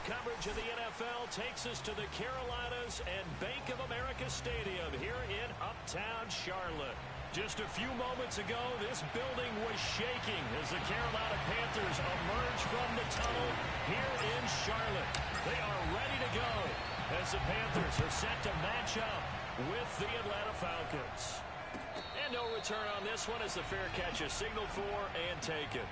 coverage of the NFL takes us to the Carolinas and Bank of America Stadium here in Uptown Charlotte. Just a few moments ago, this building was shaking as the Carolina Panthers emerge from the tunnel here in Charlotte. They are ready to go as the Panthers are set to match up with the Atlanta Falcons. And no return on this one as the fair catch is signaled for and taken.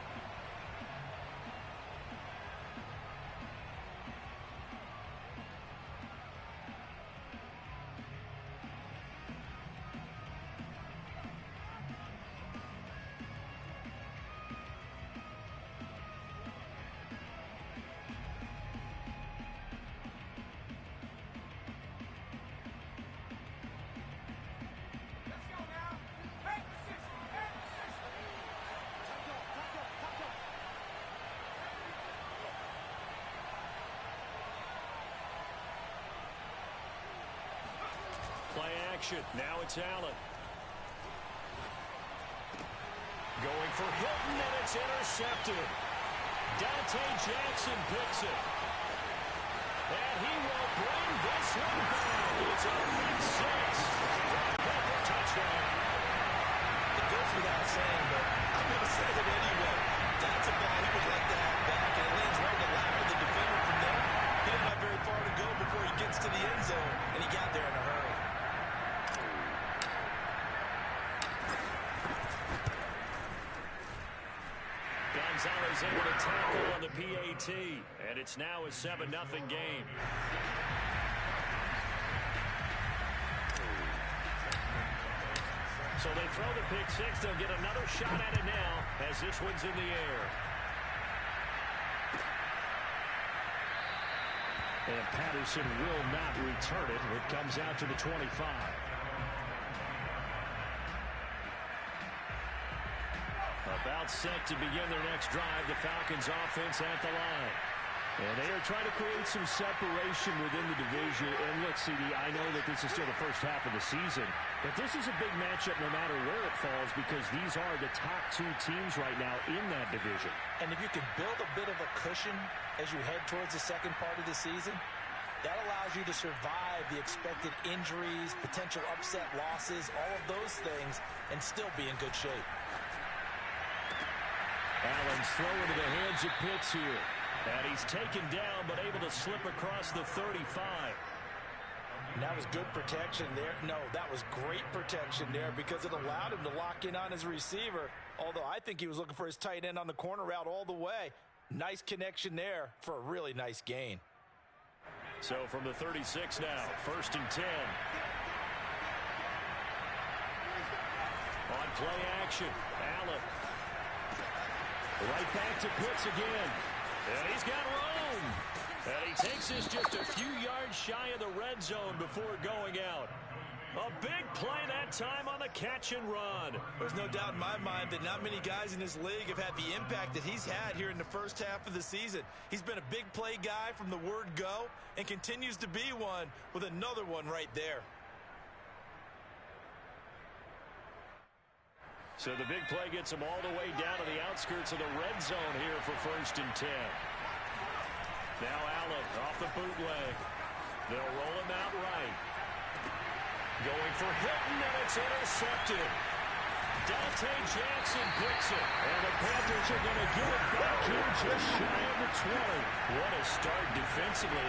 Play action. Now it's Allen. Going for Hilton, and it's intercepted. Dante Jackson picks it. And he will bring this one back. It's a big 6. Panther touchdown. It goes without saying, but I'm going to say it anyway. That's a ball he would like to have back, and it lands right in the lap of the defender from there. He didn't have very far to go before he gets to the end zone, and he got there in a hurry. Gonzalez able to tackle on the PAT, and it's now a 7-0 game. So they throw the pick 6. They'll get another shot at it now as this one's in the air. And Patterson will not return it. It comes out to the 25. About set to begin their next drive. The Falcons offense at the line. And they are trying to create some separation within the division. And look, CD, I know that this is still the first half of the season, but this is a big matchup no matter where it falls because these are the top 2 teams right now in that division. And if you can build a bit of a cushion as you head towards the second part of the season, that allows you to survive the expected injuries, potential upset losses, all of those things, and still be in good shape. Allen's throwing to the hands of Pitts here. And he's taken down, but able to slip across the 35. And that was good protection there. No, that was great protection there because it allowed him to lock in on his receiver. Although I think he was looking for his tight end on the corner route all the way. Nice connection there for a really nice gain. So from the 36 now, 1st and 10. On play action, Allen. Right back to Pitts again. And he's got room. And he takes this just a few yards shy of the red zone before going out. A big play that time on the catch and run. There's no doubt in my mind that not many guys in this league have had the impact that he's had here in the first half of the season. He's been a big play guy from the word go and continues to be one with another one right there. So the big play gets him all the way down to the outskirts of the red zone here for 1st and 10. Now Allen off the bootleg. They'll roll him out right. Going for Hilton, and it's intercepted. Dante Jackson picks it. And the Panthers are going to get it back here just shy of the 20. What a start defensively.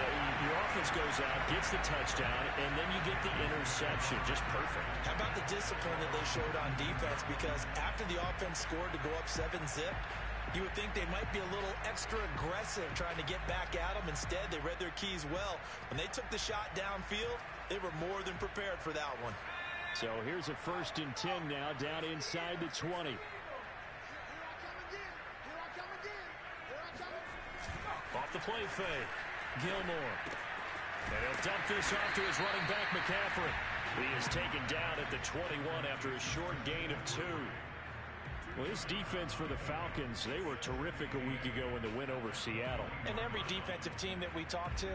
Your offense goes out, gets the touchdown, and then you get the interception. Just perfect. How about the discipline that they showed on defense? Because after the offense scored to go up 7-zip, you would think they might be a little extra aggressive trying to get back at them. Instead, they read their keys well. When they took the shot downfield, they were more than prepared for that one. So here's a 1st and 10 now down inside the 20. Off the play fake. Gilmore. And he'll dump this off to his running back, McCaffrey. He is taken down at the 21 after a short gain of 2. Well, this defense for the Falcons, they were terrific a week ago in the win over Seattle. And every defensive team that we talk to,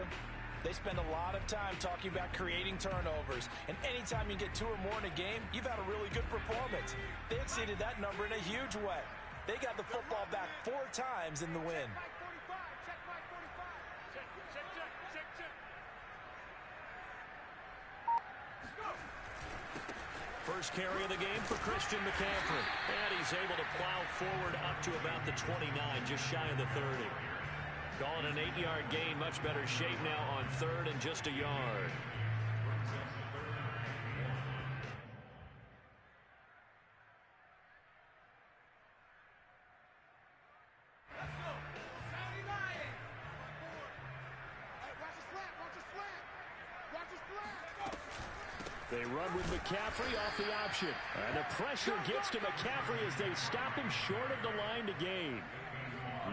they spend a lot of time talking about creating turnovers. And anytime you get 2 or more in a game, you've had a really good performance. They exceeded that number in a huge way. They got the football back 4 times in the win. First carry of the game for Christian McCaffrey. And he's able to plow forward up to about the 29, just shy of the 30. Call it an 8-yard gain. Much better shape now on third and just a yard. They run with McCaffrey off the option. And the pressure gets to McCaffrey as they stop him short of the line to gain.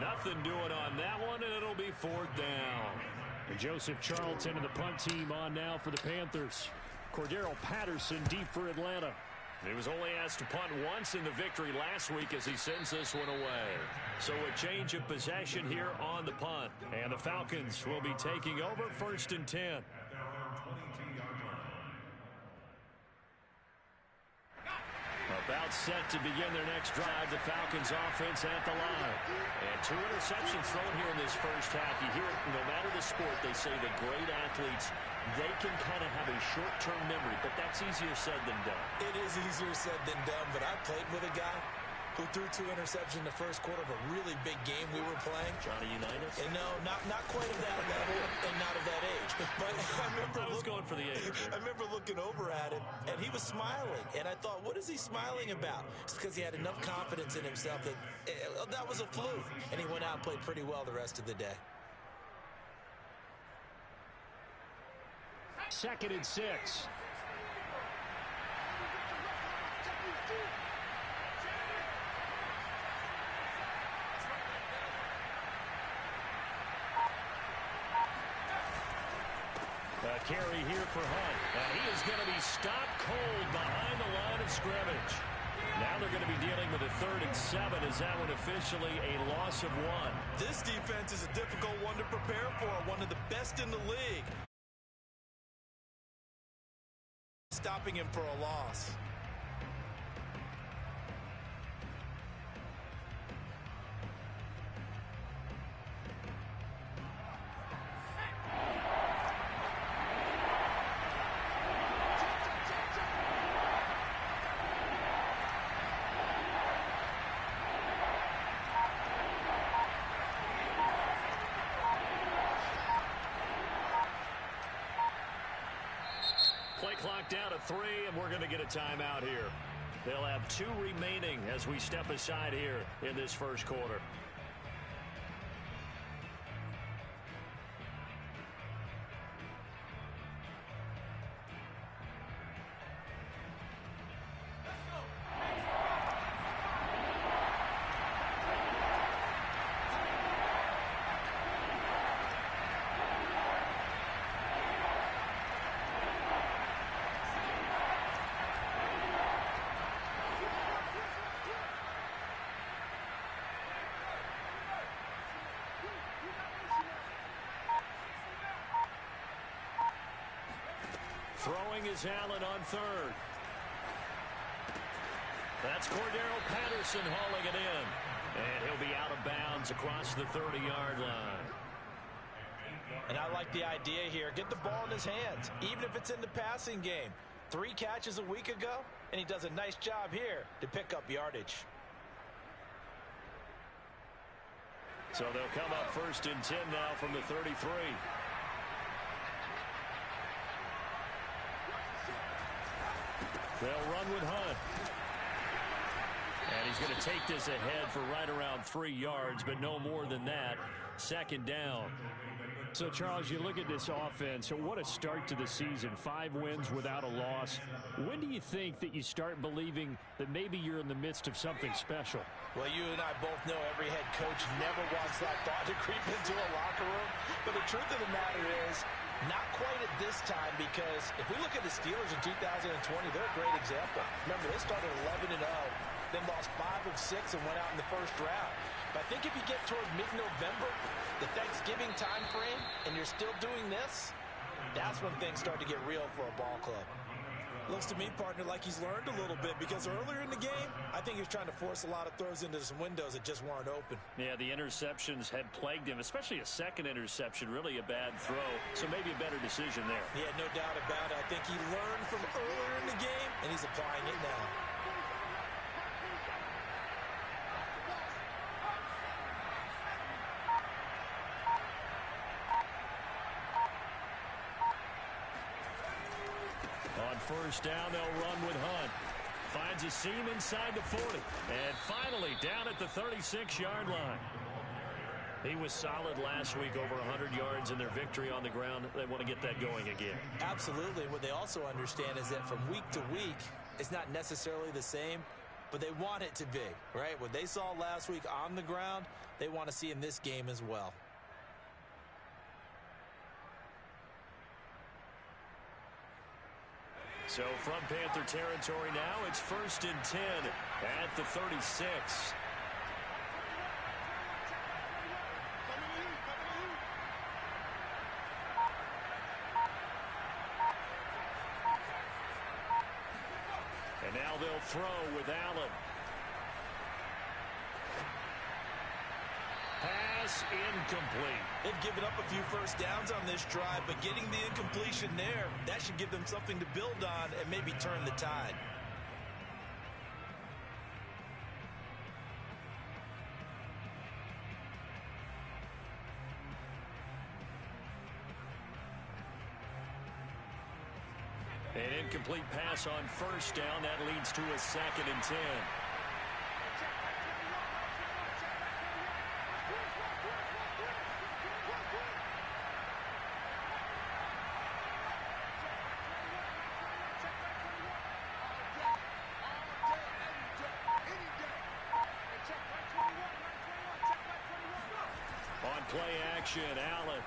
Nothing doing on that one, and it'll be fourth down. And Joseph Charlton and the punt team on now for the Panthers. Cordero Patterson deep for Atlanta. He was only asked to punt once in the victory last week as he sends this one away. So a change of possession here on the punt. And the Falcons will be taking over first and 10. About set to begin their next drive, the Falcons offense at the line. And 2 interceptions thrown here in this first half. You hear it, no matter the sport, they say that great athletes, they can kind of have a short-term memory, but that's easier said than done. It is easier said than done, but I played with a guy who threw 2 interceptions in the first quarter of a really big game we were playing. Johnny Unitas? And no, not quite of that level and not of that age. But I was going for the age. I remember looking over at him, and he was smiling. And I thought, what is he smiling about? It's because he had enough confidence in himself that that was a fluke. And he went out and played pretty well the rest of the day. 2nd and 6. A carry here for Hunt. And he is going to be stopped cold behind the line of scrimmage. Now they're going to be dealing with a 3rd and 7. Is that one officially a loss of 1? This defense is a difficult one to prepare for. One of the best in the league. Stopping him for a loss. Play clock down to 3, and we're going to get a timeout here. They'll have 2 remaining as we step aside here in this first quarter. Throwing is Allen on 3rd. That's Cordero Patterson hauling it in. And he'll be out of bounds across the 30-yard line. And I like the idea here. Get the ball in his hands, even if it's in the passing game. 3 catches a week ago, and he does a nice job here to pick up yardage. So they'll come up 1st and 10 now from the 33. They'll run with Hunt. And he's going to take this ahead for right around 3 yards, but no more than that. 2nd down. So, Charles, you look at this offense, so what a start to the season. 5 wins without a loss. When do you think that you start believing that maybe you're in the midst of something special? Well, you and I both know every head coach never wants that thought to creep into a locker room. But the truth of the matter is, not quite at this time, because if we look at the Steelers in 2020, they're a great example. Remember, they started 11-0, then lost 5 of 6 and went out in the first round. But I think if you get toward mid-November, the Thanksgiving time frame, and you're still doing this, that's when things start to get real for a ball club. Looks to me, partner, like he's learned a little bit, because earlier in the game, I think he was trying to force a lot of throws into some windows that just weren't open. Yeah, the interceptions had plagued him, especially a second interception, really a bad throw, so maybe a better decision there. Yeah, no doubt about it. I think he learned from earlier in the game, and he's applying it now. On first down, they'll run with Hunt. Finds a seam inside the 40. And finally, down at the 36-yard line. He was solid last week, over 100 yards in their victory on the ground. They want to get that going again. Absolutely. What they also understand is that from week to week, it's not necessarily the same, but they want it to be, right? What they saw last week on the ground, they want to see in this game as well. So from Panther territory now, it's 1st and 10 at the 36. And now they'll throw with Allen. Pass incomplete. They've given up a few first downs on this drive, but getting the incompletion there, that should give them something to build on and maybe turn the tide. An incomplete pass on first down. That leads to a 2nd and 10. On play action, Allen.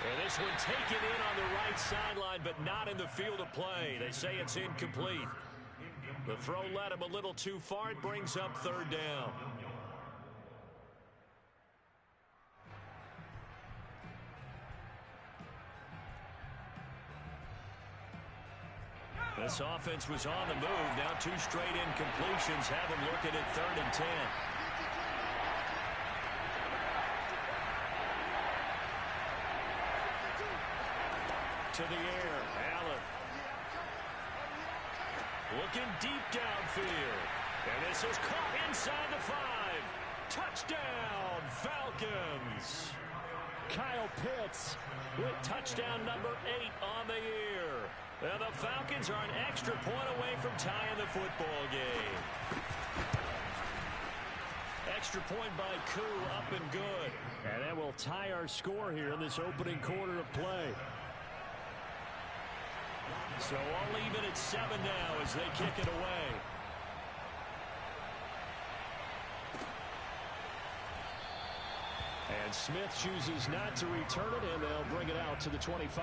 And this one taken in on the right sideline, but not in the field of play. They say it's incomplete. The throw led him a little too far. It brings up 3rd down. This offense was on the move. Now 2 straight incompletions have them looking at 3rd and 10. To the air, Allen. Looking deep downfield. And this is caught inside the 5. Touchdown, Falcons. Kyle Pitts with touchdown number 8 on the year. And the Falcons are an extra point away from tying the football game. Extra point by Koo, up and good. And that will tie our score here in this opening quarter of play. So all even at 7 now as they kick it away. And Smith chooses not to return it, and they'll bring it out to the 25.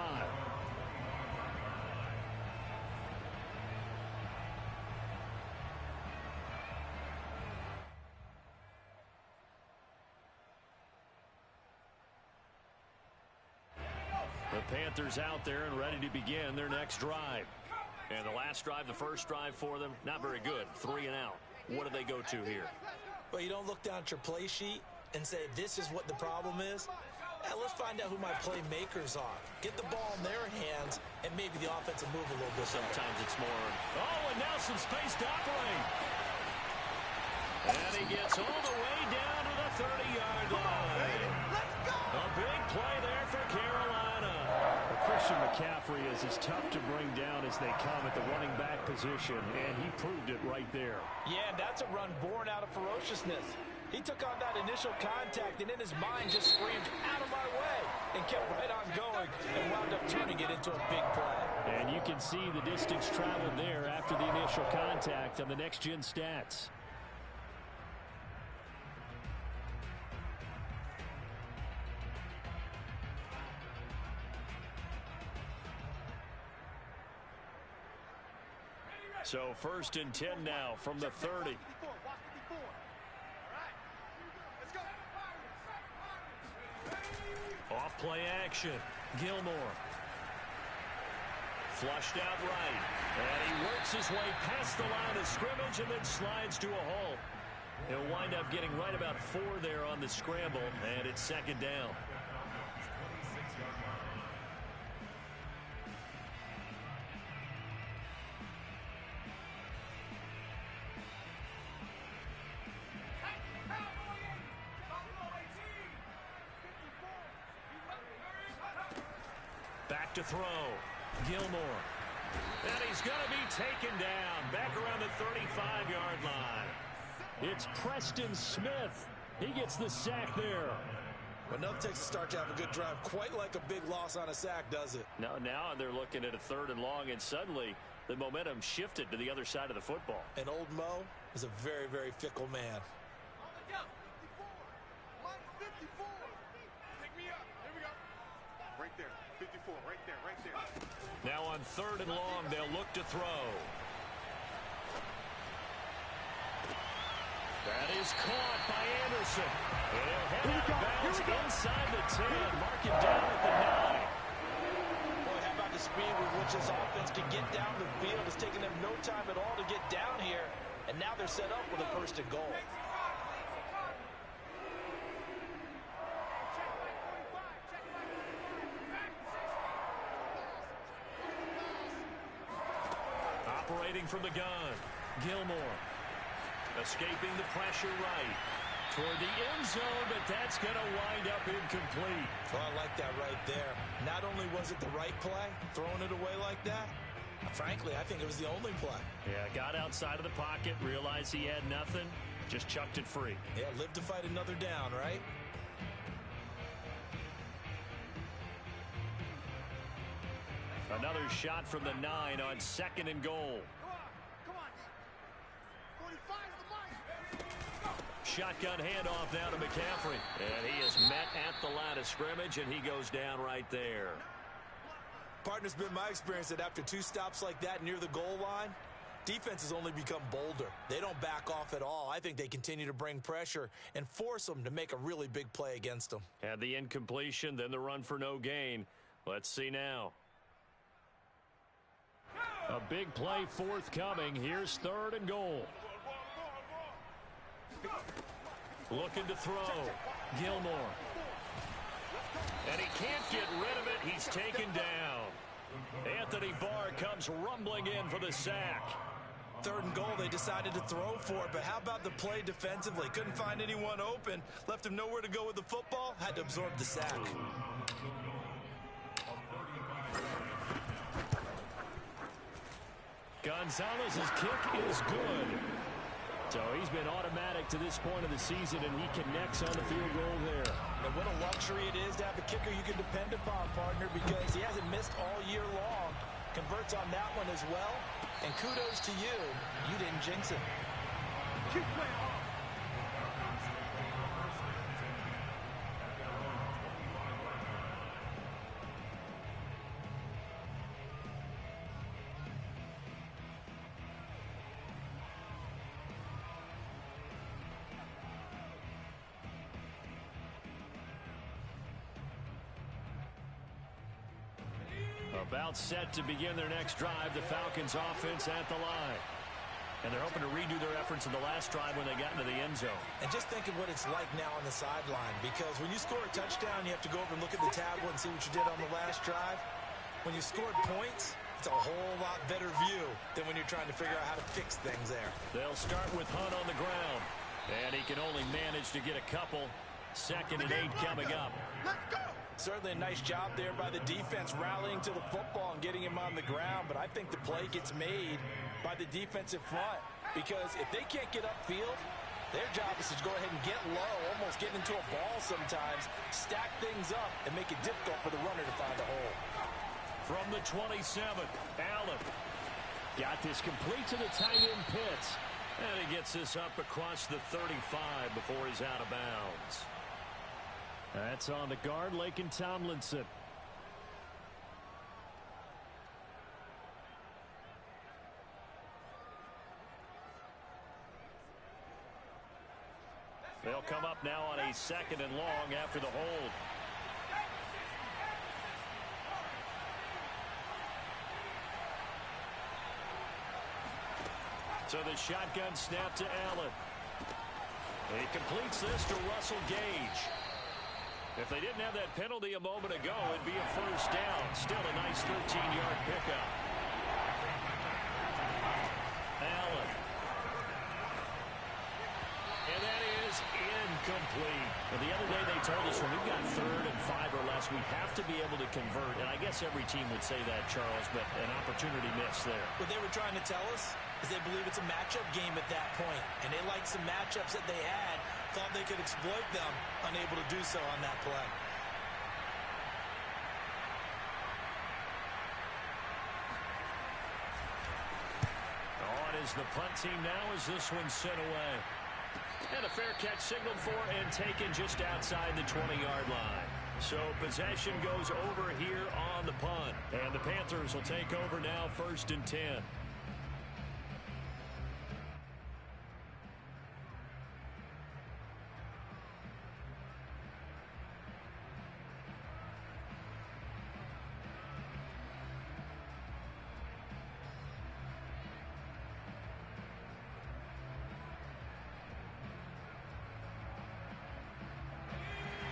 The Panthers out there and ready to begin their next drive. And the last drive, the first drive for them, not very good. 3 and out. What do they go to here? Well, you don't look down at your play sheet and say, this is what the problem is. Let's find out who my playmakers are. Get the ball in their hands, and maybe the offense will move a little bit. Sometimes it's more. Oh, and now some space to operate. And he gets all the way down to the 30-yard line. Let's go! A big play there for Carolina. Christian McCaffrey is as tough to bring down as they come at the running back position, and he proved it right there. Yeah, that's a run born out of ferociousness. He took on that initial contact, and in his mind just screamed, out of my way, and kept right on going and wound up turning it into a big play. And you can see the distance traveled there after the initial contact on the next-gen stats. So 1st and 10 now from the 30. Off play action. Gilmore. Flushed out right. And he works his way past the line of scrimmage and then slides to a halt. He'll wind up getting right about 4 there on the scramble, and it's second down. Back to throw. Gilmore. And he's going to be taken down back around the 35-yard line. It's Preston Smith. He gets the sack there. Well, nothing takes a start to have a good drive. Quite like a big loss on a sack, does it? Now they're looking at a 3rd and long, and suddenly the momentum shifted to the other side of the football. And old Mo is a very, very fickle man. Right there, 54, right there, right there. Now on 3rd and long, they'll look to throw. That is caught by Anderson. And he'll head out of bounds inside the 10. Mark it down at the 9. Boy, how about the speed with which this offense can get down the field? It's taking them no time at all to get down here. And now they're set up with a 1st and goal. Operating from the gun, Gilmore. Escaping the pressure right. Toward the end zone, but that's going to wind up incomplete. Well, I like that right there. Not only was it the right play, throwing it away like that, frankly, I think it was the only play. Yeah, got outside of the pocket, realized he had nothing, just chucked it free. Yeah, live to fight another down, right? Another shot from the 9 on 2nd and goal. Come on. 45's the mic. Shotgun handoff now to McCaffrey. And he is met at the line of scrimmage, and he goes down right there. Partner's been my experience that after 2 stops like that near the goal line, defenses only become bolder. They don't back off at all. I think they continue to bring pressure and force them to make a really big play against them. Had the incompletion, then the run for no gain. Let's see now. A big play forthcoming. Here's 3rd and goal. Looking to throw. Gilmore. And he can't get rid of it. He's taken down. Anthony Barr comes rumbling in for the sack. 3rd and goal, they decided to throw for it, but how about the play defensively? Couldn't find anyone open. Left him nowhere to go with the football. Had to absorb the sack. Gonzalez's kick is good. So he's been automatic to this point of the season, and he connects on the field goal there. And what a luxury it is to have a kicker you can depend upon, partner, because he hasn't missed all year long. Converts on that one as well. And kudos to you. You didn't jinx it. Keep playing hard. About set to begin their next drive, the Falcons offense at the line. And they're hoping to redo their efforts in the last drive when they got into the end zone. And just think of what it's like now on the sideline, because when you score a touchdown, you have to go over and look at the tablet and see what you did on the last drive. When you scored points, it's a whole lot better view than when you're trying to figure out how to fix things there. They'll start with Hunt on the ground. And he can only manage to get a couple. 2nd and 8 coming up. Let's go. Certainly a nice job there by the defense rallying to the football and getting him on the ground, but I think the play gets made by the defensive front, because if they can't get upfield, their job is to go ahead and get low, almost get into a ball sometimes, stack things up, and make it difficult for the runner to find a hole. From the 27, Allen. Got this complete to the tight end Pitts. And he gets this up across the 35 before he's out of bounds. That's on the guard, Laken Tomlinson. They'll come up now on a 2nd and long after the hold. So the shotgun snap to Allen. He completes this to Russell Gage. If they didn't have that penalty a moment ago, it'd be a first down. Still a nice 13-yard pickup. Allen. And that is incomplete. Well, the other day they told us when we've got 3rd and 5 or less, we have to be able to convert. And I guess every team would say that, Charles, but an opportunity missed there. What they were trying to tell us is they believe it's a matchup game at that point. And they liked some matchups that they had, thought they could exploit them, unable to do so on that play. On is the punt team now as this one's sent away. And a fair catch signaled for and taken just outside the 20-yard line. So possession goes over here on the punt. And the Panthers will take over now 1st and 10.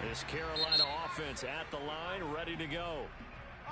This Carolina offense at the line, ready to go.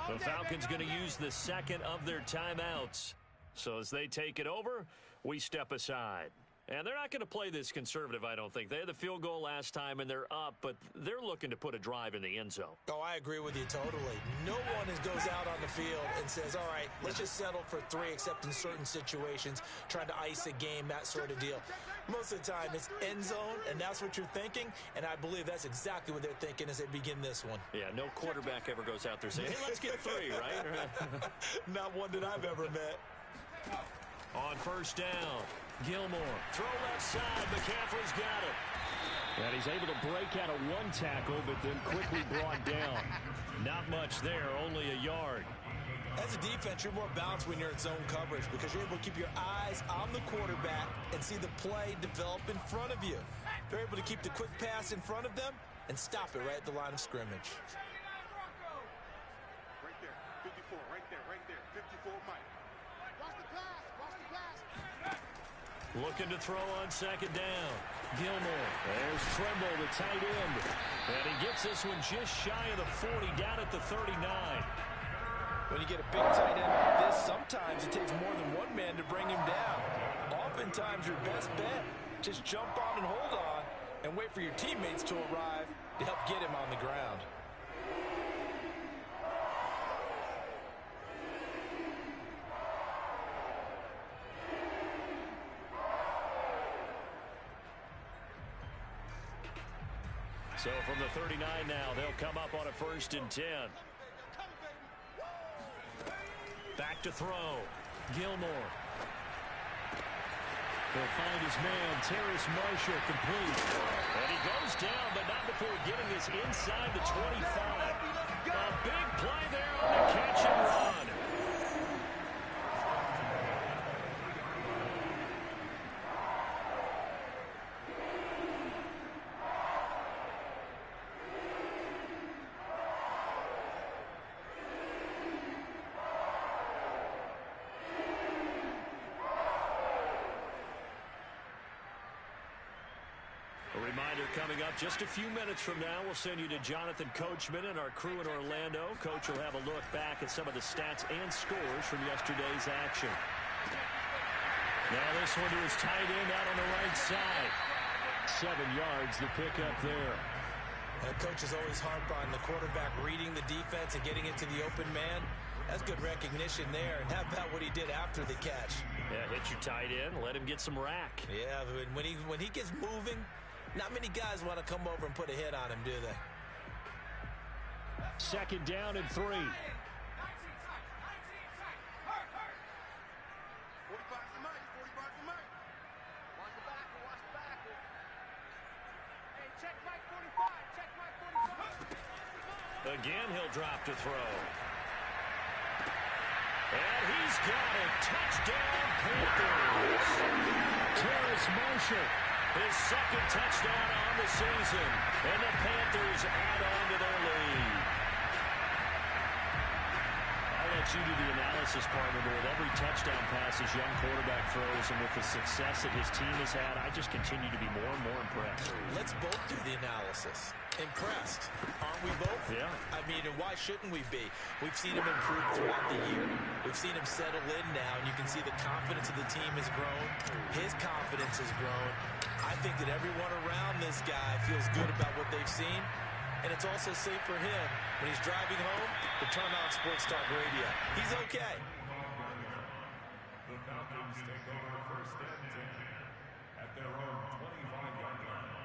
The Falcons going to use the 2nd of their timeouts. So as they take it over, we step aside. And they're not going to play this conservative, I don't think. They had the field goal last time, and they're up, but they're looking to put a drive in the end zone. Oh, I agree with you totally. No one goes out on the field and says, all right, let's just settle for 3, except in certain situations, trying to ice a game, that sort of deal. Most of the time, it's end zone, and that's what you're thinking, and I believe that's exactly what they're thinking as they begin this one. Yeah, no quarterback ever goes out there saying, hey, let's get 3, right? Not one that I've ever met. On 1st down, Gilmore. Throw left side. McCaffrey's got it. And he's able to break out of one tackle, but then quickly brought down. Not much there, only a yard. As a defense, you're more balanced when you're in zone coverage because you're able to keep your eyes on the quarterback and see the play develop in front of you. They're able to keep the quick pass in front of them and stop it right at the line of scrimmage. Right there. 54. Right there. 54, Mike. Watch the pass. Watch the pass. Looking to throw on 2nd down. Gilmore. There's Tremble, the tight end. And he gets this one just shy of the 40, down at the 39. When you get a big tight end like this, sometimes it takes more than one man to bring him down. Oftentimes, your best bet, just jump on and hold on and wait for your teammates to arrive to help get him on the ground. So from the 39 now, they'll come up on a 1st and 10. Back to throw. Gilmore. He'll find his man, Terrace Marshall, complete. And he goes down, but not before getting this inside the 25. A big play there on the catch and run. Coming up just a few minutes from now, we'll send you to Jonathan Coachman and our crew in Orlando. Coach will have a look back at some of the stats and scores from yesterday's action. Now this one to his tight end out on the right side. 7 yards, the pickup there. Coaches always harp on the quarterback reading the defense and getting it to the open man. That's good recognition there. And how about what he did after the catch? Yeah, hit your tight end, let him get some rack. Yeah, when he gets moving, not many guys want to come over and put a hit on him, do they? 2nd down and 3. 45 for Mike. 45 for Mike. Watch the back. Watch the back. Hey, check Mike 45. Check Mike 45. Again, he'll drop to throw. And he's got it. Touchdown, Panthers. Terrace Marshall. His 2nd touchdown on the season. And the Panthers add on to their lead. let you do the analysis, partner, but with every touchdown pass his young quarterback throws and with the success that his team has had, I just continue to be more and more impressed. Let's both do the analysis. Impressed. Aren't we both? Yeah. I mean, and why shouldn't we be? We've seen him improve throughout the year. We've seen him settle in now, and you can see the confidence of the team has grown. His confidence has grown. I think that everyone around this guy feels good about what they've seen. And it's also safe for him when he's driving home to turn on Sports Talk Radio. He's okay. The Falcons take over first and 10 at their own 25-yard line.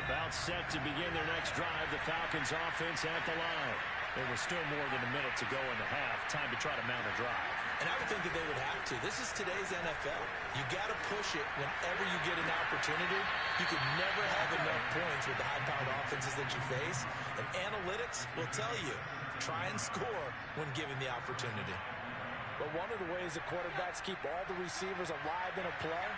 About set to begin their next drive, the Falcons offense at the line. There was still more than a minute to go in the half. Time to try to mount a drive. And I would think that they would have to. This is today's NFL. You got to push it whenever you get an opportunity. You can never have enough points with the high-powered offenses that you face. And analytics will tell you, try and score when given the opportunity. But one of the ways that quarterbacks keep all the receivers alive in a play,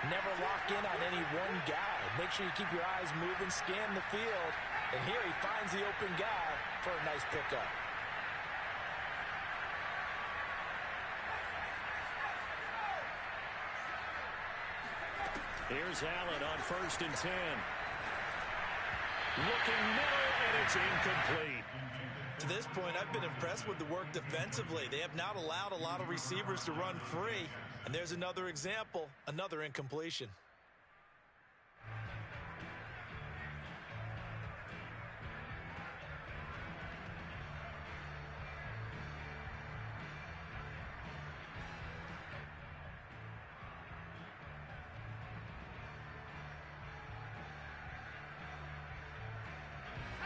never lock in on any one guy. Make sure you keep your eyes moving, scan the field. And here he finds the open guy for a nice pickup. Here's Allen on 1st and 10. Looking middle, and it's incomplete. To this point, I've been impressed with the work defensively. They have not allowed a lot of receivers to run free. And there's another example, another incompletion.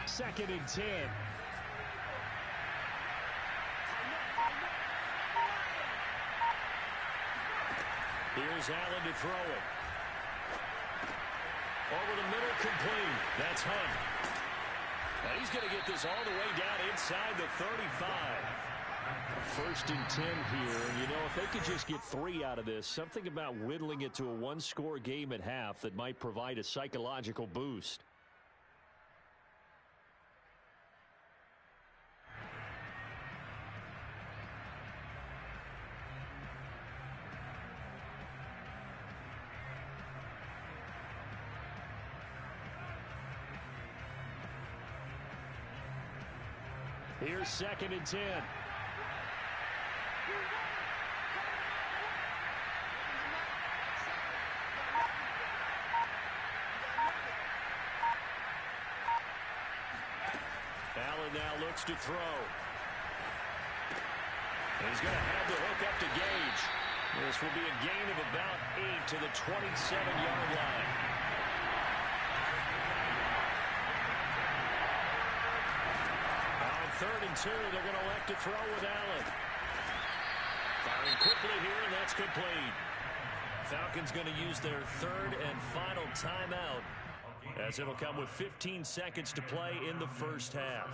Second and 10. Here's Allen to throw it. Over the middle, complete. That's Hunt. Now he's going to get this all the way down inside the 35. 1st and 10 here, and you know, if they could just get 3 out of this, something about whittling it to a one-score game at half that might provide a psychological boost. Here's 2nd and 10. Allen now looks to throw. And he's going to have the hook up to Gage. This will be a gain of about 8 to the 27-yard line. On 3rd and 2, they're going to elect to throw with Allen. Firing quickly here, and that's complete. Falcons going to use their 3rd and final timeout, as it'll come with 15 seconds to play in the first half.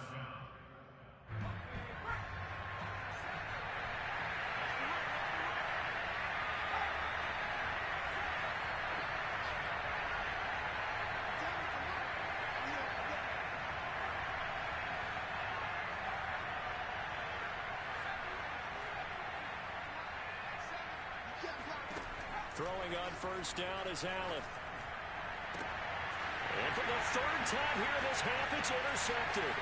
Throwing on 1st down is Allen. And for the 3rd time here this half, it's intercepted.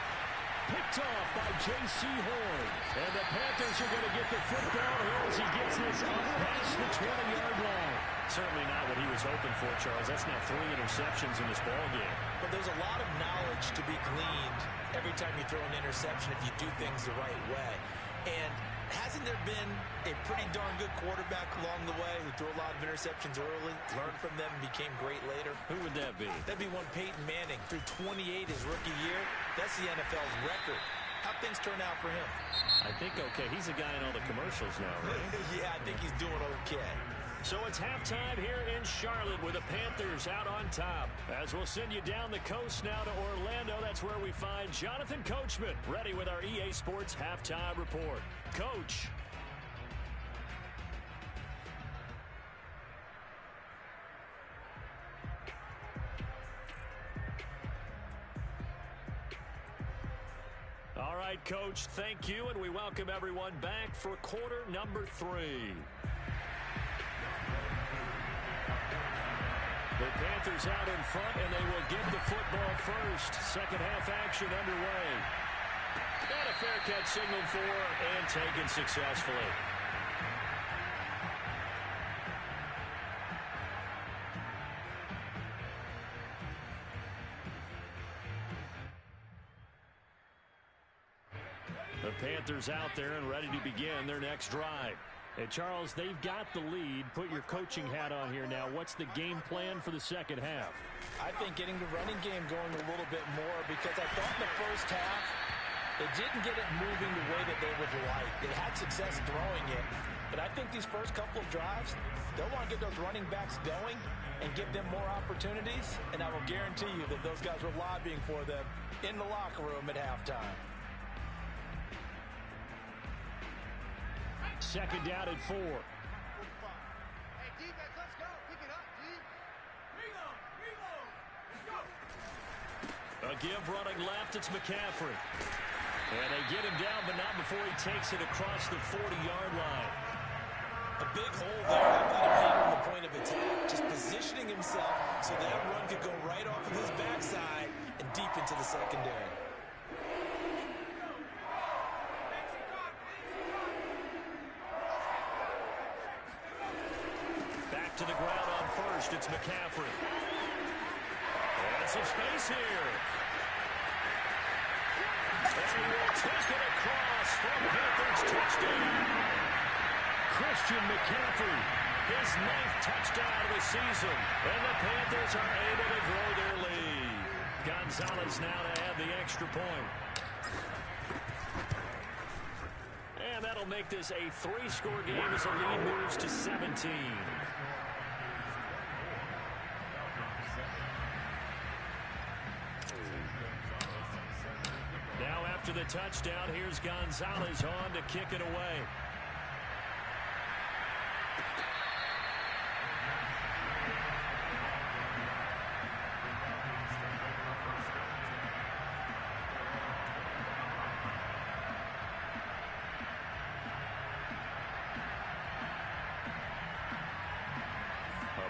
Picked off by J.C. Horn. And the Panthers are going to get the football here as he gets this up past the 20-yard line. Certainly not what he was hoping for, Charles. That's now 3 interceptions in this ballgame. But there's a lot of knowledge to be gleaned every time you throw an interception if you do things the right way. And hasn't there been a pretty darn good quarterback along the way who threw a lot of interceptions early, learned from them, and became great later? Who would that be? That'd be one Peyton Manning. Threw 28 his rookie year. That's the NFL's record. How'd things turn out for him? I think okay. He's a guy in all the commercials now, right? Yeah, I think he's doing okay. So it's halftime here in Charlotte with the Panthers out on top. As we'll send you down the coast now to Orlando, that's where we find Jonathan Coachman ready with our EA Sports Halftime Report. Coach. Coach. Thank you, and we welcome everyone back for quarter number 3. The Panthers out in front, and they will get the football first. Second half action underway. And a fair catch signaled for and taken successfully. The Panthers out there and ready to begin their next drive. And Charles, they've got the lead. Put your coaching hat on here now. What's the game plan for the second half? I think getting the running game going a little bit more, because I thought in the first half they didn't get it moving the way that they would like. They had success throwing it, but I think these first couple of drives, they'll want to get those running backs going and give them more opportunities, and I will guarantee you that those guys were lobbying for them in the locker room at halftime. Second down at 4. Hey, defense, let's go. Pick it up, D. Reload, reload. Let's go. A give running left, it's McCaffrey. And they get him down, but not before he takes it across the 40-yard line. A big hole there. I've got him handling the point of attack, just positioning himself so that run could go right off of his backside and deep into the secondary. To the ground on first, it's McCaffrey. And some space here. And he will take it across for Panthers touchdown. Christian McCaffrey, his 9th touchdown of the season. And the Panthers are able to grow their lead. Gonzalez now to add the extra point. And that'll make this a 3-score game as the lead moves to 17. Now after the touchdown, here's Gonzalez on to kick it away.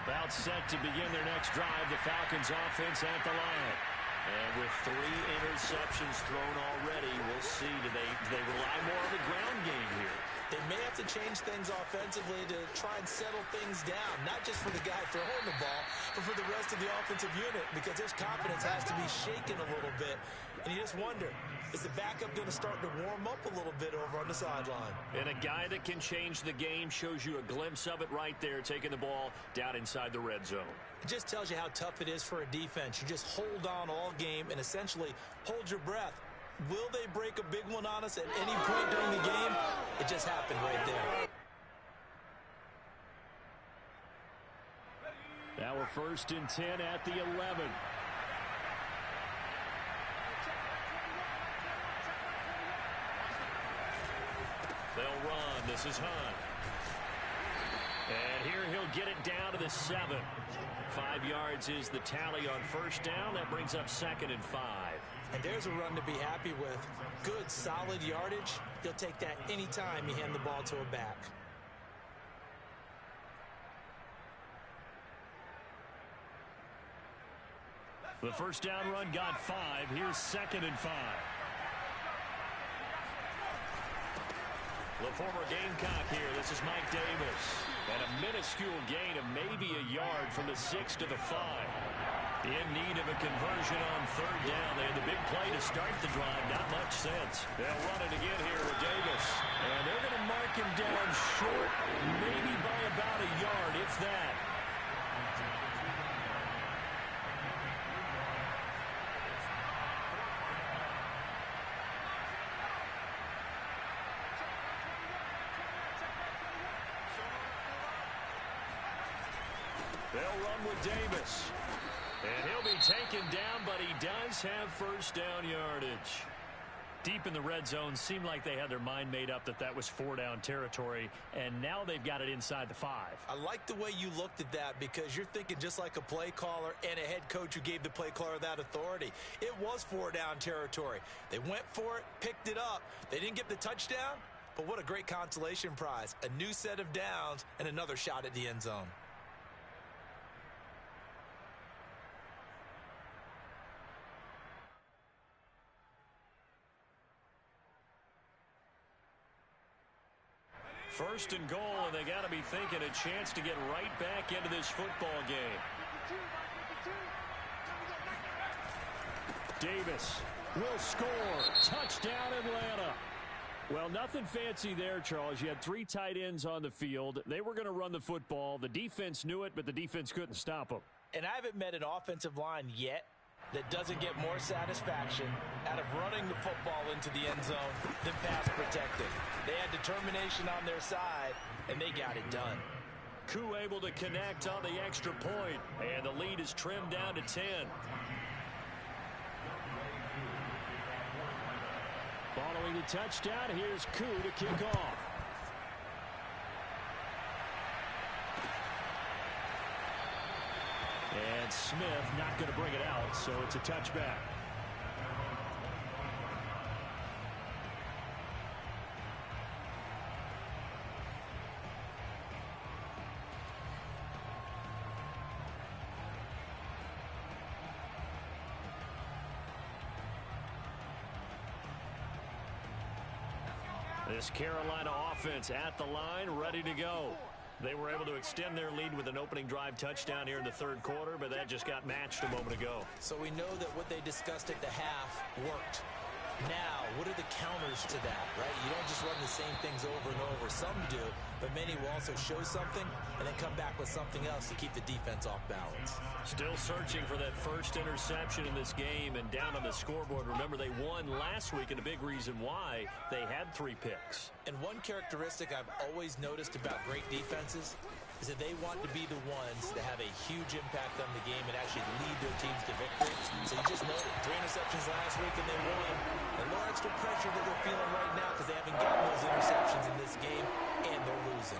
About set to begin their next drive, the Falcons offense at the line. And with 3 interceptions thrown already, we'll see, do they rely more on the ground game here? They may have to change things offensively to try and settle things down, not just for the guy throwing the ball, but for the rest of the offensive unit, because his confidence has to be shaken a little bit. And you just wonder, is the backup going to start to warm up a little bit over on the sideline? And a guy that can change the game shows you a glimpse of it right there, taking the ball down inside the red zone. It just tells you how tough it is for a defense. You just hold on all game and essentially hold your breath. Will they break a big one on us at any point during the game? It just happened right there. Now we're 1st and 10 at the 11. They'll run. This is Hunt. And here he'll get it down to the 7. 5 yards is the tally on first down. That brings up 2nd and 5. And there's a run to be happy with. Good, solid yardage. You'll take that anytime you hand the ball to a back. The first down run got 5. Here's 2nd and 5. The former Gamecock here. This is Mike Davis. And a minuscule gain of maybe a yard from the 6 to the 5. In need of a conversion on 3rd down. They had the big play to start the drive. Not much sense. They'll run it again here with Davis. And they're going to mark him down short, maybe by about a yard, if that. They'll run with Davis. And he'll be taken down, but he does have first down yardage. Deep in the red zone, seemed like they had their mind made up that that was 4-down territory, and now they've got it inside the 5. I like the way you looked at that because you're thinking just like a play caller and a head coach who gave the play caller that authority. It was 4-down territory. They went for it, picked it up. They didn't get the touchdown, but what a great consolation prize. A new set of downs and another shot at the end zone. First and goal, and they got to be thinking a chance to get right back into this football game. Davis will score. Touchdown, Atlanta. Well, nothing fancy there, Charles. You had 3 tight ends on the field. They were going to run the football. The defense knew it, but the defense couldn't stop them. And I haven't met an offensive line yet that doesn't get more satisfaction out of running the football into the end zone than pass protecting. They had determination on their side, and they got it done. Koo able to connect on the extra point, and the lead is trimmed down to 10. Following the touchdown, here's Koo to kick off. And Smith not going to bring it out, so it's a touchback. This Carolina offense at the line, ready to go. They were able to extend their lead with an opening drive touchdown here in the third quarter, but that just got matched a moment ago. So we know that what they discussed at the half worked. Now, what are the counters to that, right? You don't just run the same things over and over. Some do, but many will also show something and then come back with something else to keep the defense off balance. Still searching for that first interception in this game and down on the scoreboard. Remember, they won last week, and a big reason why they had 3 picks. And one characteristic I've always noticed about great defenses is that they want to be the ones that have a huge impact on the game and actually lead their teams to victory. So you just know it. 3 interceptions last week and they won. A little extra pressure that they're feeling right now because they haven't gotten those interceptions in this game and they're losing.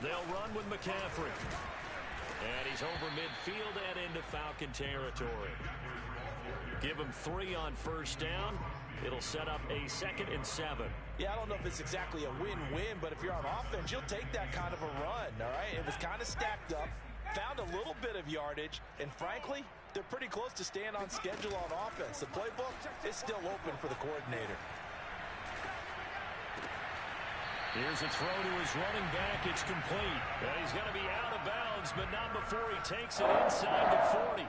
They'll run with McCaffrey. And he's over midfield and into Falcon territory. Give him 3 on first down. It'll set up a 2nd and 7. Yeah, I don't know if it's exactly a win-win, but if you're on offense, you'll take that kind of a run, all right? It was kind of stacked up, found a little bit of yardage, and frankly, they're pretty close to staying on schedule on offense. The playbook is still open for the coordinator. Here's a throw to his running back. It's complete. And he's going to be out of bounds, but not before he takes it inside the 40.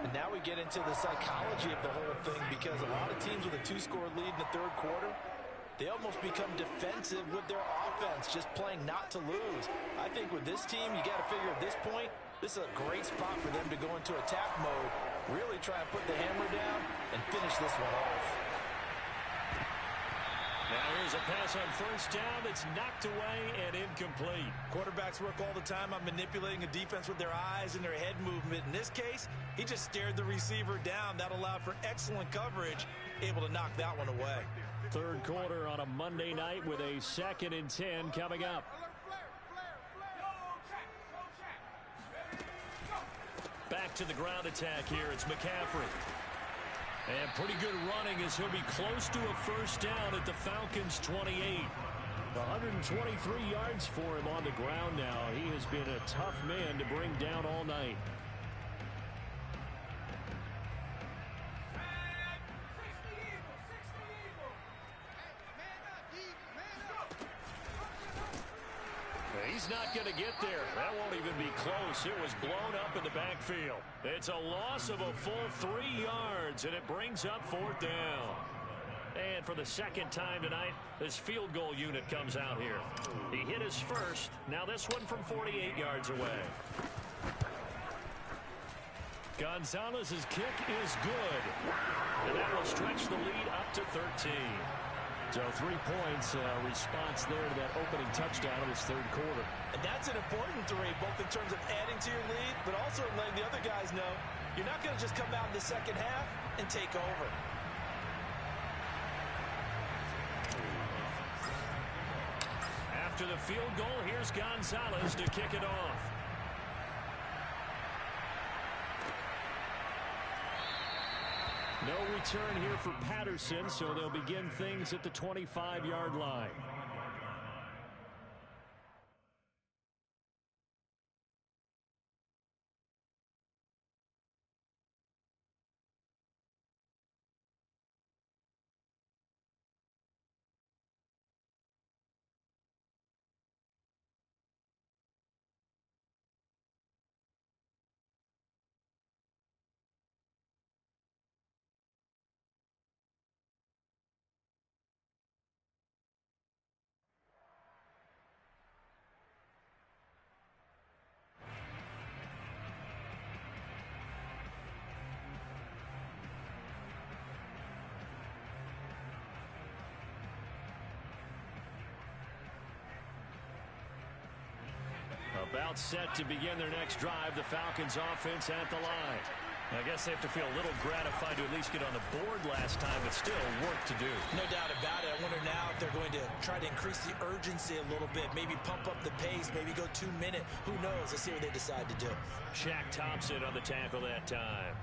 And now we get into the psychology of the whole thing because a lot of teams with a 2-score lead in the third quarter, they almost become defensive with their offense, just playing not to lose. I think with this team, you got to figure at this point, this is a great spot for them to go into attack mode, really try and put the hammer down and finish this one off. Now here's a pass on first down that's knocked away and incomplete. Quarterbacks work all the time on manipulating a defense with their eyes and their head movement. In this case, he just stared the receiver down. That allowed for excellent coverage, able to knock that one away. Third quarter on a Monday night with a 2nd and 10 coming up. Back to the ground attack here. It's McCaffrey. And pretty good running as he'll be close to a first down at the Falcons' 28. 123 yards for him on the ground now. He has been a tough man to bring down all night. He's not going to get there. That won't even be close. It was blown up in the backfield. It's a loss of a full 3 yards, and it brings up 4th down. And for the second time tonight, this field goal unit comes out here. He hit his first. Now this one from 48 yards away. Gonzalez's kick is good. And that will stretch the lead up to 13. So 3 points response there to that opening touchdown of this third quarter. And that's an important three, both in terms of adding to your lead, but also letting the other guys know you're not going to just come out in the second half and take over. After the field goal, here's Gonzalez to kick it off. No return here for Patterson, so they'll begin things at the 25-yard line. About set to begin their next drive, the Falcons offense at the line. I guess they have to feel a little gratified to at least get on the board last time, but still work to do. No doubt about it. I wonder now if they're going to try to increase the urgency a little bit, maybe pump up the pace, maybe go 2 minute. Who knows? Let's see what they decide to do. Shaq Thompson on the tackle that time.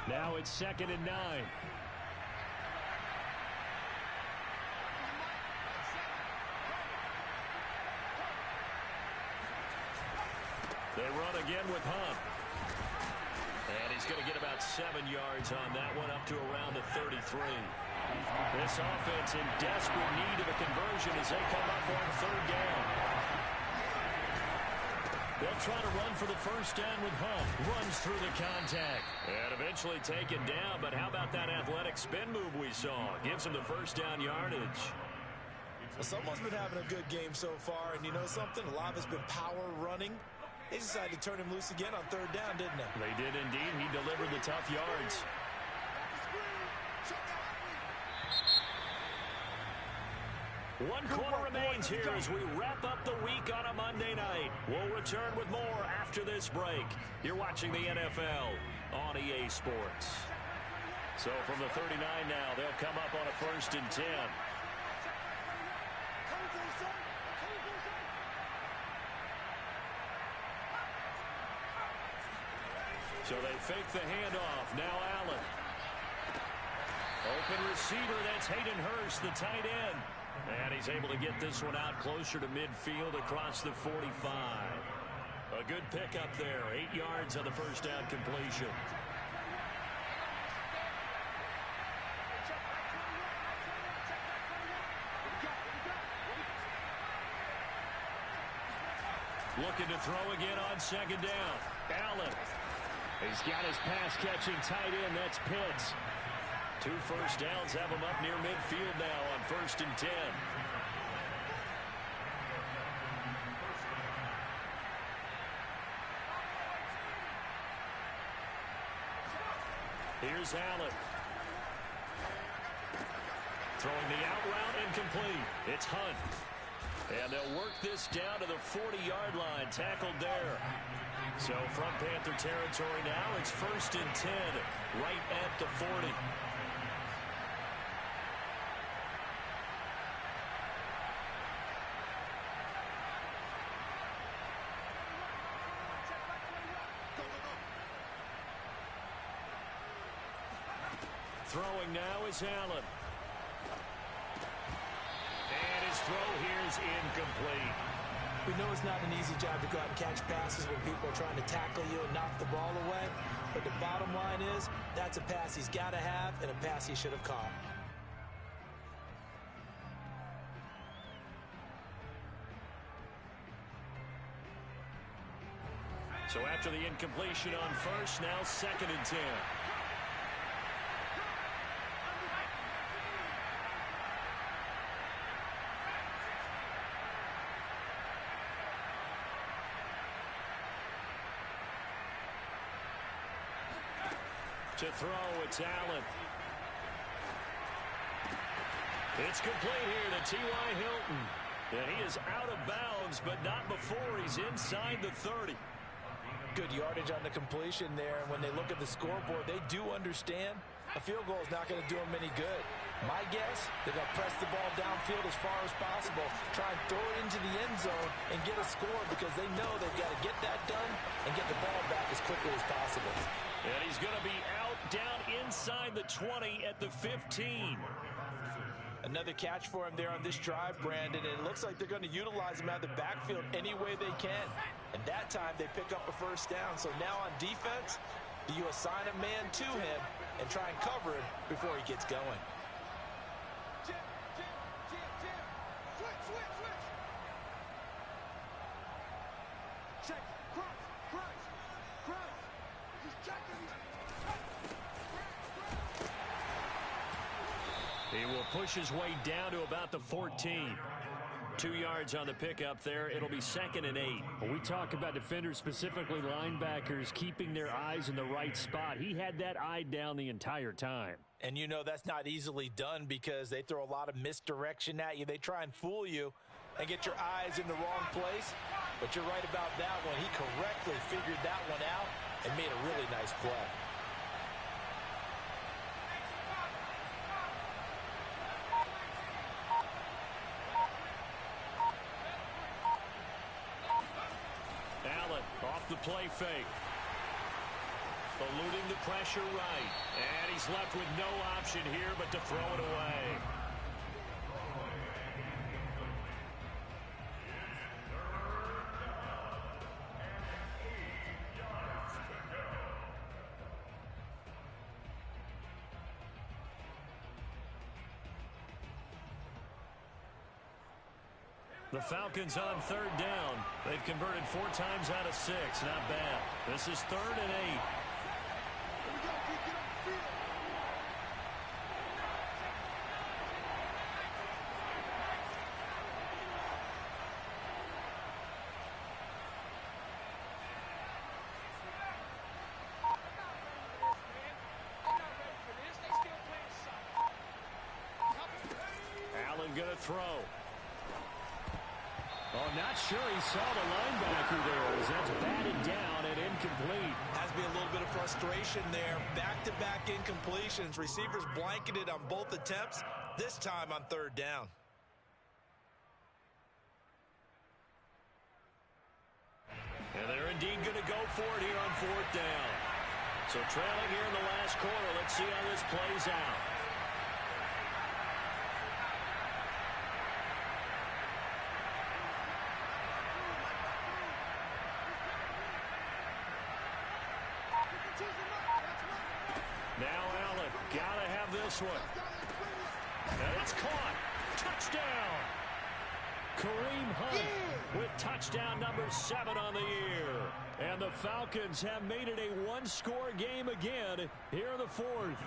Now it's 2nd and 9. They run again with Hunt. And he's going to get about 7 yards on that one, up to around the 33. This offense in desperate need of a conversion as they come up on 3rd down. They'll try to run for the first down with Hunt. Runs through the contact. And eventually taken down, but how about that athletic spin move we saw? Gives him the first down yardage. Well, someone's been having a good game so far, and you know something? A lot of it's been power running. They decided to turn him loose again on 3rd down, didn't they? They did indeed. He delivered the tough yards. One quarter remains here as we wrap up the week on a Monday night. We'll return with more after this break. You're watching the NFL on EA Sports. So from the 39 now, they'll come up on a 1st and 10. So they fake the handoff. Now Allen. Open receiver, that's Hayden Hurst, the tight end. And he's able to get this one out closer to midfield across the 45. A good pickup there. 8 yards on the first down completion. Looking to throw again on 2nd down. Allen. He's got his pass-catching tight end. That's Pitts. 2 first downs have him up near midfield now on 1st and 10. Here's Allen. Throwing the out route incomplete. It's Hunt. And they'll work this down to the 40-yard line. Tackled there. So from Panther territory now, it's 1st and 10, right at the 40. Throwing now is Allen. And his throw here is incomplete. We know it's not an easy job to go out and catch passes when people are trying to tackle you and knock the ball away. But the bottom line is, that's a pass he's got to have and a pass he should have caught. So after the incompletion on first, now 2nd and 10. To throw, it's Allen. It's complete here to T.Y. Hilton. And he is out of bounds, but not before he's inside the 30. Good yardage on the completion there. And when they look at the scoreboard, they do understand a field goal is not going to do them any good. My guess, they're going to press the ball downfield as far as possible, try and throw it into the end zone and get a score because they know they've got to get that done and get the ball back as quickly as possible. And he's going to be out down inside the 20 at the 15. Another catch for him there on this drive, Brandon, and it looks like they're going to utilize him out of the backfield any way they can. And that time they pick up a first down. So now on defense, do you assign a man to him and try and cover him before he gets going? Jim. Switch. Check. Cross. He's checking. He will push his way down to about the 14. 2 yards on the pickup there. It'll be 2nd and 8. When we talk about defenders, specifically linebackers, keeping their eyes in the right spot, he had that eye down the entire time. And you know that's not easily done because they throw a lot of misdirection at you. They try and fool you and get your eyes in the wrong place. But you're right about that one. He correctly figured that one out and made a really nice play. Allen off the play fake. Eluding the pressure right. And he's left with no option here but to throw it away. The Falcons on 3rd down. They've converted 4 times out of 6. Not bad. This is 3rd and 8. Allen gonna throw. Oh, not sure he saw the linebacker there as that's batted down and incomplete. Has to be a little bit of frustration there. Back-to-back incompletions. Receivers blanketed on both attempts, this time on 3rd down. And they're indeed going to go for it here on 4th down. So trailing here in the last quarter. Let's see how this plays out. Now Allen, gotta have this one. And it's caught. Touchdown. Kareem Hunt with touchdown number 7 on the year. And the Falcons have made it a one-score game again here in the 4th.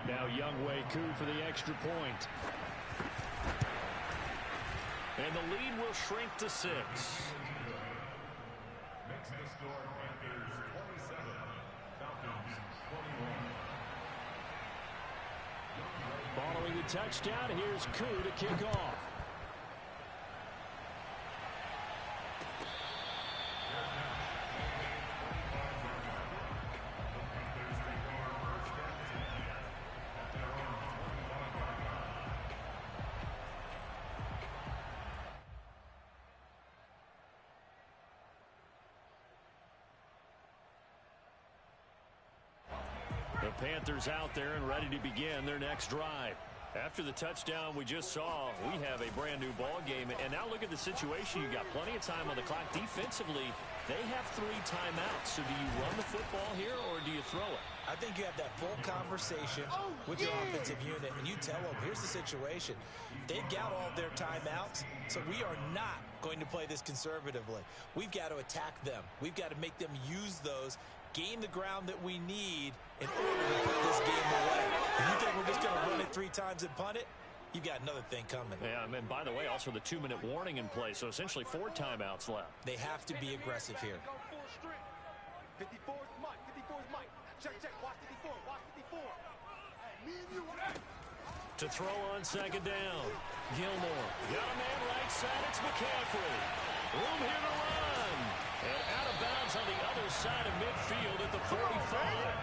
Now Younghoe Koo for the extra point. And the lead will shrink to 6. Makes the score Panthers 27, Falcons 21. Following the touchdown, here's Koo to kick off. The Panthers out there and ready to begin their next drive. After the touchdown we just saw, we have a brand new ball game. And now look at the situation. You got plenty of time on the clock. Defensively, they have 3 timeouts. So do you run the football here or do you throw it? I think you have that full conversation with your offensive unit, and you tell them, here's the situation. They've got all of their timeouts, so we are not going to play this conservatively. We've got to attack them. We've got to make them use those, gain the ground that we need in order to put this game away. If you think we're just going to run it 3 times and punt it, you've got another thing coming. Yeah, and by the way, also the 2-minute warning in play, so essentially 4 timeouts left. They have to be aggressive here. 54 is Mike. 54 is Mike. Check. Watch 54. Watch 54. Me and you. To throw on second down. Gilmore. Got a man right side. It's McCaffrey. Room here to run. And out of bounds on the other side of midfield at the 45.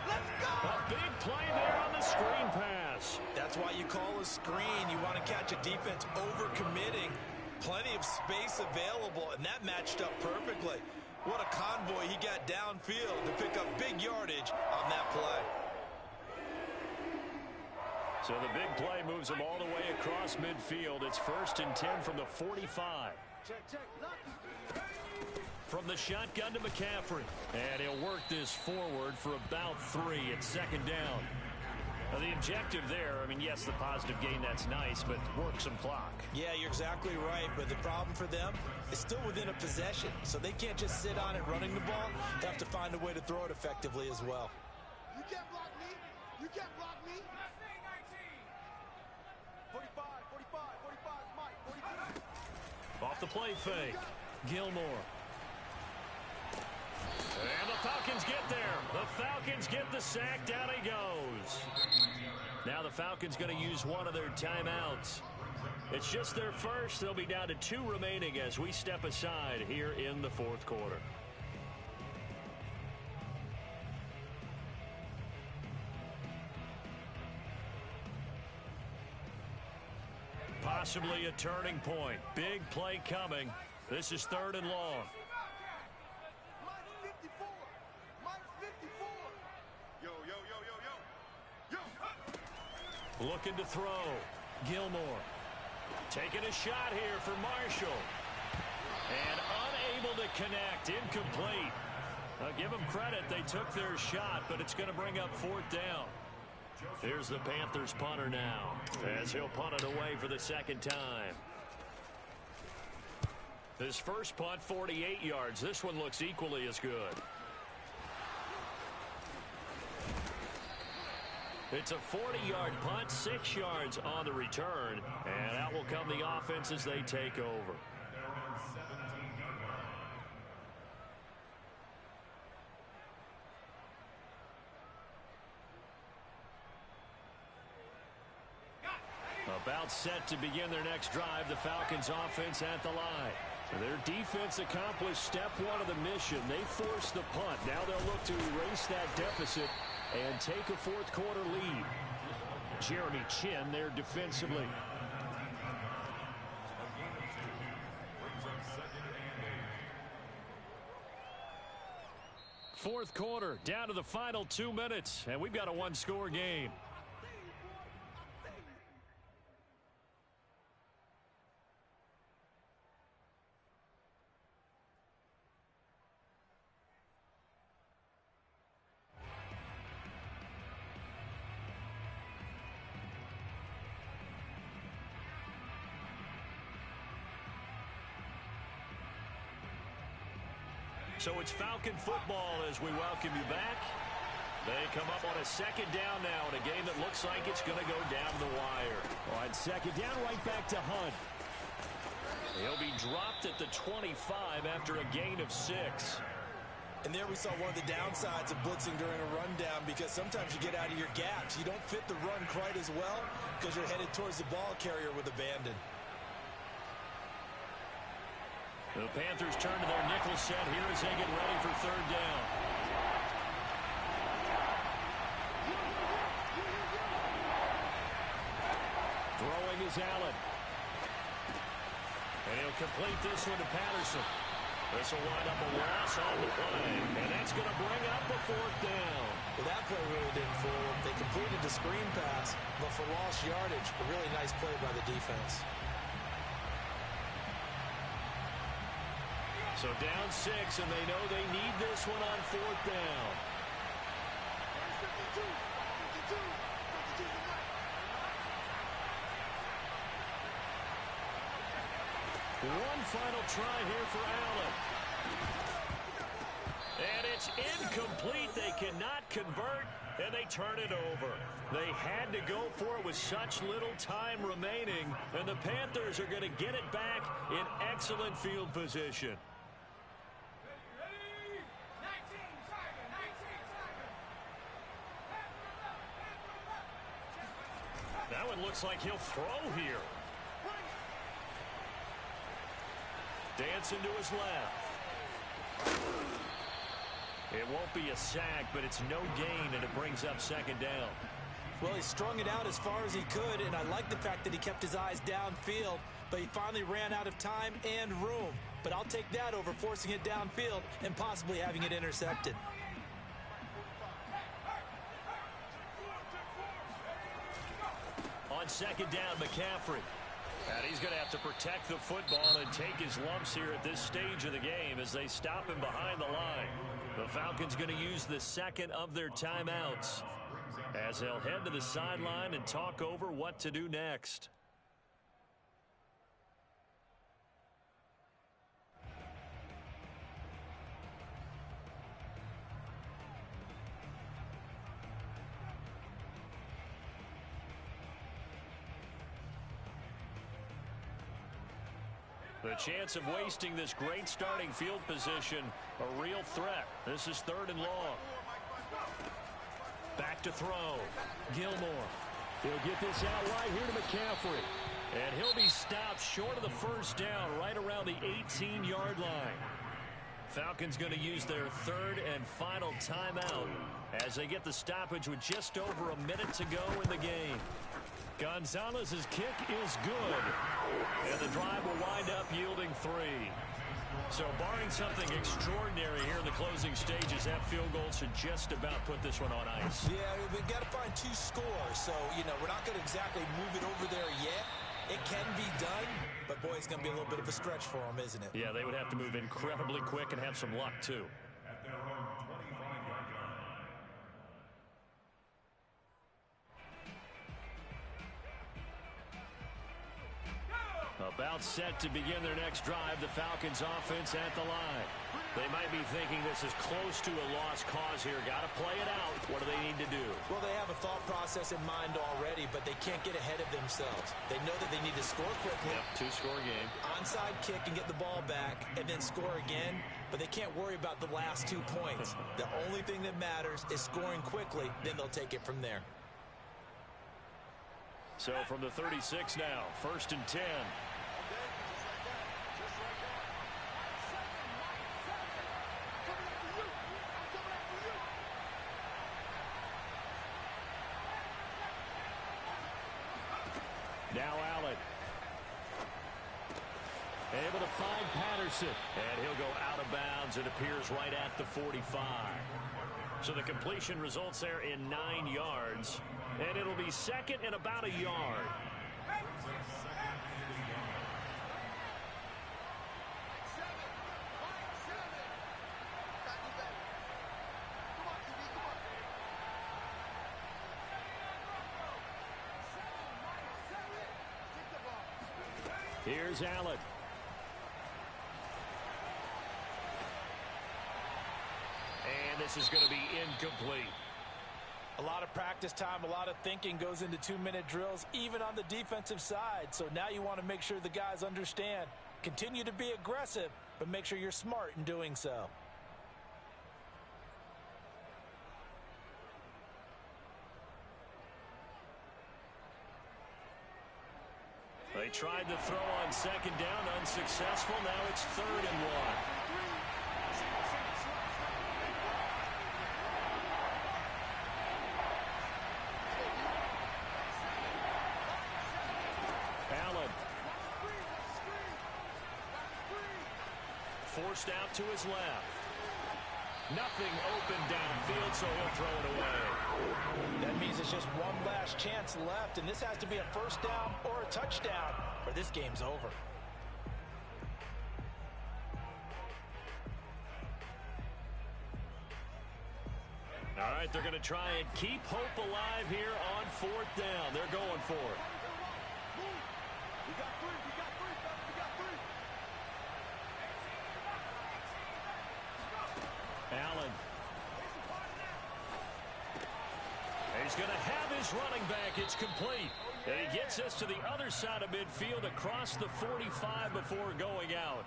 Let's go. A big play there on the screen pass. That's why you call a screen. You want to catch a defense over-committing. Plenty of space available, and that matched up perfectly. What a convoy he got downfield to pick up big yardage on that play. So the big play moves him all the way across midfield. It's 1st and 10 from the 45. Check. Lucky. From the shotgun to McCaffrey. And he'll work this forward for about 3 at second down. Now the objective there, I mean, yes, the positive gain, that's nice, but work some clock. Yeah, you're exactly right, but the problem for them is still within a possession, so they can't just sit on it running the ball. They have to find a way to throw it effectively as well. You can't block me. You can't block me. 45 is Mike. 45. Off the play fake. Gilmore. And the Falcons get there. The Falcons get the sack. Down he goes. Now the Falcons going to use one of their timeouts. It's just their first. They'll be down to 2 remaining as we step aside here in the 4th quarter. Possibly a turning point. Big play coming. This is 3rd and long. Mike's 54. Mike's 54. Yo. Looking to throw. Gilmore. Taking a shot here for Marshall. And unable to connect. Incomplete. Give them credit. They took their shot, but it's going to bring up 4th down. Here's the Panthers punter now, as he'll punt it away for the 2nd time. His first punt, 48 yards. This one looks equally as good. It's a 40-yard punt, 6 yards on the return, and out will come the offense as they take over. About set to begin their next drive, the Falcons offense at the line. Their defense accomplished step 1 of the mission. They forced the punt. Now they'll look to erase that deficit and take a 4th quarter lead. Jeremy Chin there defensively. Fourth quarter, down to the final 2 minutes, and we've got a 1-score game. So it's Falcon football as we welcome you back. They come up on a 2nd down now in a game that looks like it's going to go down the wire. On 2nd down, right back to Hunt. He'll be dropped at the 25 after a gain of 6. And there we saw one of the downsides of blitzing during a rundown, because sometimes you get out of your gaps. You don't fit the run quite as well because you're headed towards the ball carrier with abandon. The Panthers turn to their nickel set here as they get ready for 3rd down. Throwing is Allen. And he'll complete this one to Patterson. This will wind up a loss on the play, and that's going to bring up a 4th down. Well, that play really didn't fool them. They completed the screen pass, but for lost yardage, a really nice play by the defense. So down 6, and they know they need this one on 4th down. 52 tonight. One final try here for Allen. And it's incomplete. They cannot convert, and they turn it over. They had to go for it with such little time remaining, and the Panthers are going to get it back in excellent field position. That one looks like he'll throw here. Dancing to his left. It won't be a sack, but it's no gain, and it brings up 2nd down. Well, he strung it out as far as he could, and I like the fact that he kept his eyes downfield, but he finally ran out of time and room. But I'll take that over forcing it downfield and possibly having it intercepted. On 2nd down, McCaffrey. And he's going to have to protect the football and take his lumps here at this stage of the game as they stop him behind the line. The Falcons going to use the 2nd of their timeouts as they'll head to the sideline and talk over what to do next. The chance of wasting this great starting field position, a real threat. This is 3rd and long. Back to throw. Gilmore. He'll get this out right here to McCaffrey. And he'll be stopped short of the 1st down right around the 18-yard line. Falcons going to use their 3rd and final timeout as they get the stoppage with just over a minute to go in the game. Gonzalez's kick is good, and the drive will wind up yielding 3. So barring something extraordinary here in the closing stages, that field goal should just about put this one on ice. Yeah, we've got to find 2 scores, so, we're not going to exactly move it over there yet. It can be done, but, boy, it's going to be a little bit of a stretch for them, isn't it? Yeah, they would have to move incredibly quick and have some luck, too. At their own 25-yard line. About set to begin their next drive, the Falcons offense at the line. They might be thinking this is close to a lost cause here. Got to play it out. What do they need to do? Well, they have a thought process in mind already, but they can't get ahead of themselves. They know that they need to score quickly. Yep, 2-score game. Onside kick and get the ball back and then score again, but they can't worry about the last 2 points. The only thing that matters is scoring quickly, then they'll take it from there. So from the 36 now, 1st and 10. Now Allen. Able to find Patterson. And he'll go out of bounds. It appears right at the 45. So the completion results there in 9 yards. And it'll be 2nd and about a yard. Here's Allen. And this is going to be incomplete. A lot of practice time, a lot of thinking goes into 2-minute drills, even on the defensive side. So now you want to make sure the guys understand. Continue to be aggressive, but make sure you're smart in doing so. They tried to throw on 2nd down, unsuccessful. Now it's 3rd and 1. Allen. Forced out to his left. Nothing open downfield, so he'll throw it away. That means it's just one last chance left, and this has to be a first down or a touchdown, or this game's over. All right, they're going to try and keep hope alive here on fourth down. They're going for it. We got three, fellas, we got three. Allen. He's going to have his running back. It's complete. And he gets us to the other side of midfield across the 45 before going out.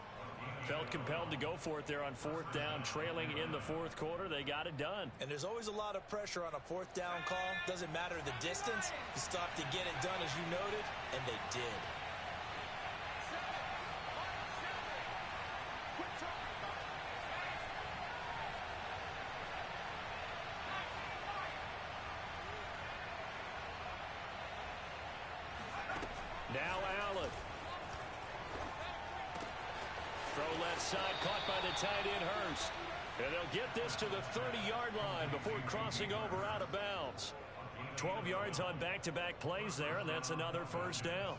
Felt compelled to go for it there on fourth down, trailing in the fourth quarter. They got it done. And there's always a lot of pressure on a fourth down call. Doesn't matter the distance. You stop to get it done, as you noted, and they did. Now Allen. Throw left side, caught by the tight end Hurst. And they'll get this to the 30-yard line before crossing over out of bounds. 12 yards on back-to-back plays there, and that's another first down.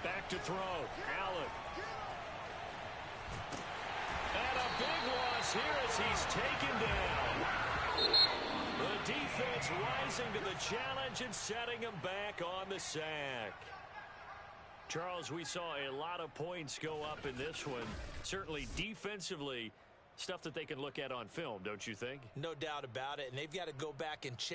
Back to throw. Allen. And a big loss here as he's taken down. The defense rising to the challenge and setting him back on the sack. Charles, we saw a lot of points go up in this one. Certainly defensively, stuff that they can look at on film, don't you think? No doubt about it, and they've got to go back and check.